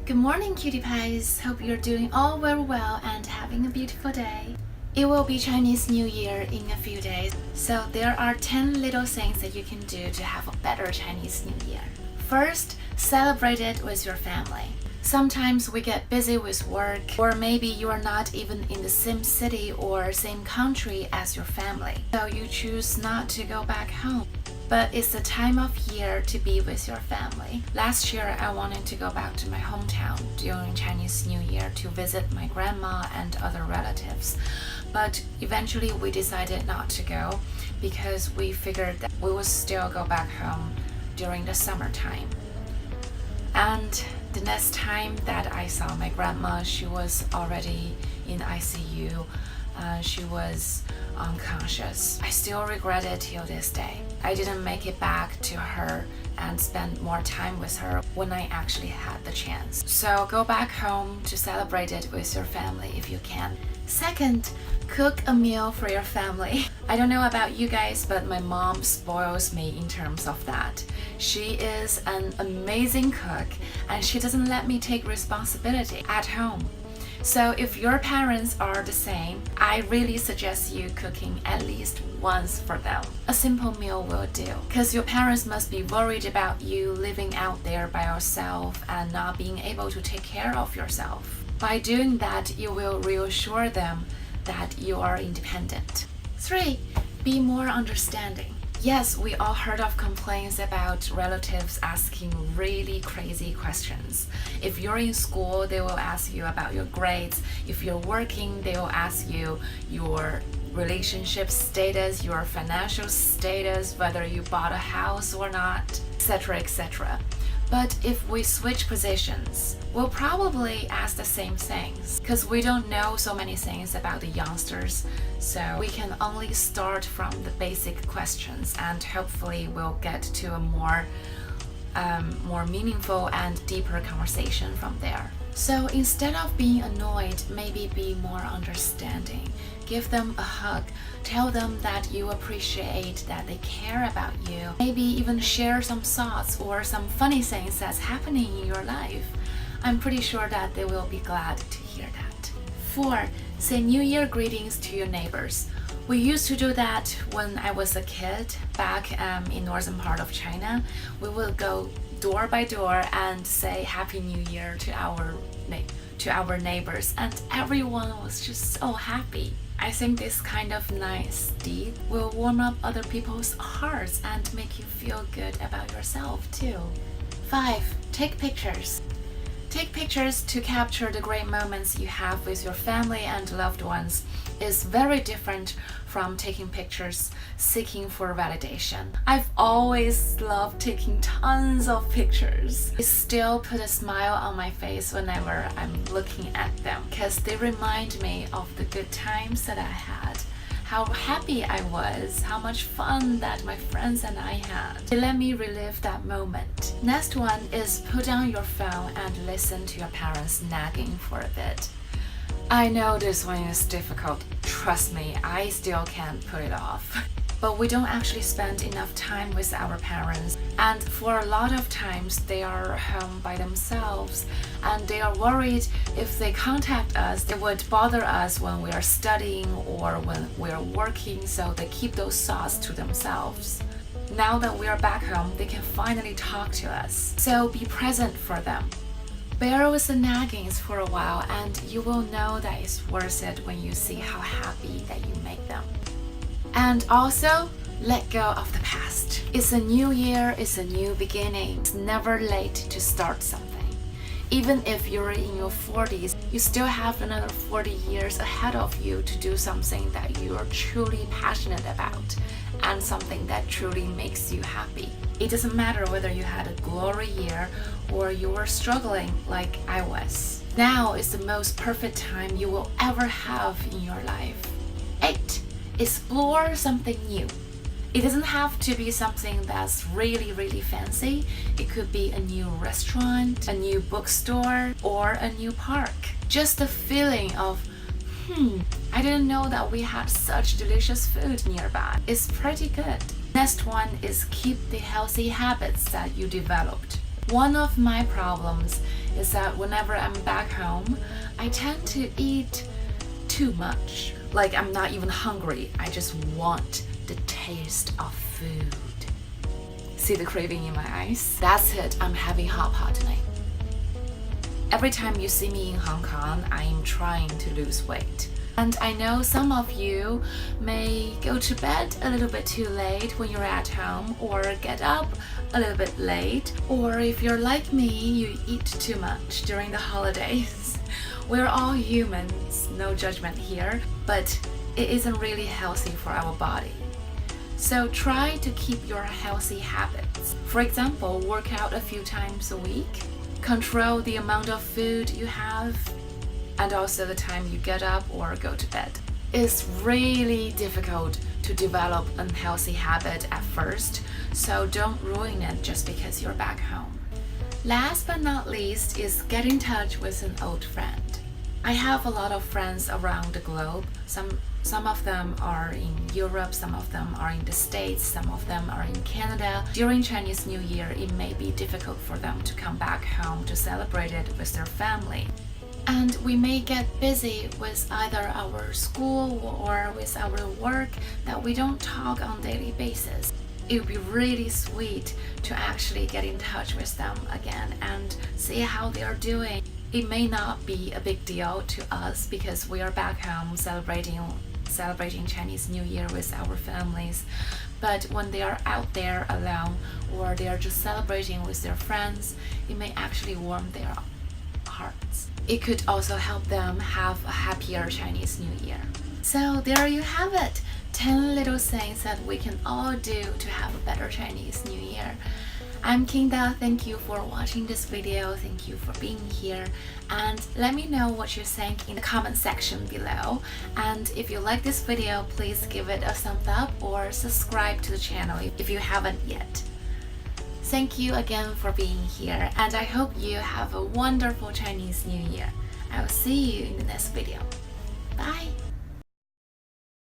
Good morning, cutie pies. Hope you're doing all very well and having a beautiful day. It will be Chinese New Year in a few days, so there are 10 little things that you can do to have a better Chinese New Year. First, celebrate it with your family. Sometimes we get busy with work, or maybe you are not even in the same city or same country as your family, so you choose not to go back home. But it's the time of year to be with your family. Last year, I wanted to go back to my hometown during Chinese New Year to visit my grandma and other relatives. But eventually we decided not to go because we figured that we would still go back home during the summertime. And the next time that I saw my grandma, she was already in ICU. She was unconscious. I still regret it till this day. I didn't make it back to her and spend more time with her when I actually had the chance. So go back home to celebrate it with your family if you can. Second, cook a meal for your family. I don't know about you guys, but my mom spoils me in terms of that. She is an amazing cook and she doesn't let me take responsibility at home. So if your parents are the same, I really suggest you cooking at least once for them. A simple meal will do, because your parents must be worried about you living out there by yourself and not being able to take care of yourself. By doing that, you will reassure them that you are independent. 3. Be more understanding. Yes, we all heard of complaints about relatives asking really crazy questions. If you're in school, they will ask you about your grades. If you're working, they will ask you your relationship status, your financial status, whether you bought a house or not, etc., etc. But if we switch positions, we'll probably ask the same things because we don't know so many things about the youngsters, so we can only start from the basic questions and hopefully we'll get to a more meaningful and deeper conversation from there. So instead of being annoyed, maybe be more understanding. Give them a hug. Tell them that you appreciate that they care about you. Maybe even share some thoughts or some funny things that's happening in your life. I'm pretty sure that they will be glad to hear that. 4. Say New Year greetings to your neighbors. We used to do that when I was a kid back in northern part of China. We would go door by door and say Happy New Year to our neighbors, and everyone was just so happy. I think this kind of nice deed will warm up other people's hearts and make you feel good about yourself too. 5. Take pictures. Take pictures to capture the great moments you have with your family and loved ones. Is very different from taking pictures seeking for validation. I've always loved taking tons of pictures. It still put a smile on my face whenever I'm looking at them because they remind me of the good times that I had, how happy I was, how much fun that my friends and I had. They let me relive that moment. Next one is put down your phone and listen to your parents nagging for a bit. I know this one is difficult. Trust me, I still can't put it off. But we don't actually spend enough time with our parents, and for a lot of times they are home by themselves and they are worried if they contact us, they would bother us when we are studying or when we are working, so they keep those thoughts to themselves. Now that we are back home, they can finally talk to us, so be present for them. Bear with the naggings for a while and you will know that it's worth it when you see how happy that you make them. And also, let go of the past. It's a new year, it's a new beginning. It's never late to start something. Even if you're in your 40s, you still have another 40 years ahead of you to do something that you are truly passionate about and something that truly makes you happy. It doesn't matter whether you had a glory year or you were struggling like I was. Now is the most perfect time you will ever have in your life. 8. Explore something new. It doesn't have to be something that's really, really fancy. It could be a new restaurant, a new bookstore, or a new park. Just the feeling of, I didn't know that we had such delicious food nearby. It's pretty good. Next one is keep the healthy habits that you developed. One of my problems is that whenever I'm back home, I tend to eat too much. Like I'm not even hungry, I just want the taste of food. See the craving in my eyes? That's it, I'm having hot pot tonight. Every time you see me in Hong Kong, I am trying to lose weight. And I know some of you may go to bed a little bit too late when you're at home, or get up a little bit late, or if you're like me, you eat too much during the holidays. We're all humans, no judgment here, but it isn't really healthy for our body. So try to keep your healthy habits. For example, work out a few times a week, control the amount of food you have, and also the time you get up or go to bed. It's really difficult to develop a healthy habit at first, so don't ruin it just because you're back home. Last but not least is get in touch with an old friend. I have a lot of friends around the globe. Some of them are in Europe, some of them are in the States, some of them are in Canada. During Chinese New Year, it may be difficult for them to come back home to celebrate it with their family. And we may get busy with either our school or with our work that we don't talk on a daily basis. It would be really sweet to actually get in touch with them again and see how they are doing. It may not be a big deal to us because we are back home celebrating Chinese New Year with our families, but when they are out there alone or they are just celebrating with their friends, it may actually warm their hearts. It could also help them have a happier Chinese New Year. So there you have it, 10 little things that we can all do to have a better Chinese New Year. I'm Kinda, thank you for watching this video, thank you for being here, and let me know what you think in the comment section below. And if you like this video, please give it a thumbs up or subscribe to the channel if you haven't yet. Thank you again for being here, and I hope you have a wonderful Chinese New Year. I will see you in the next video. Bye!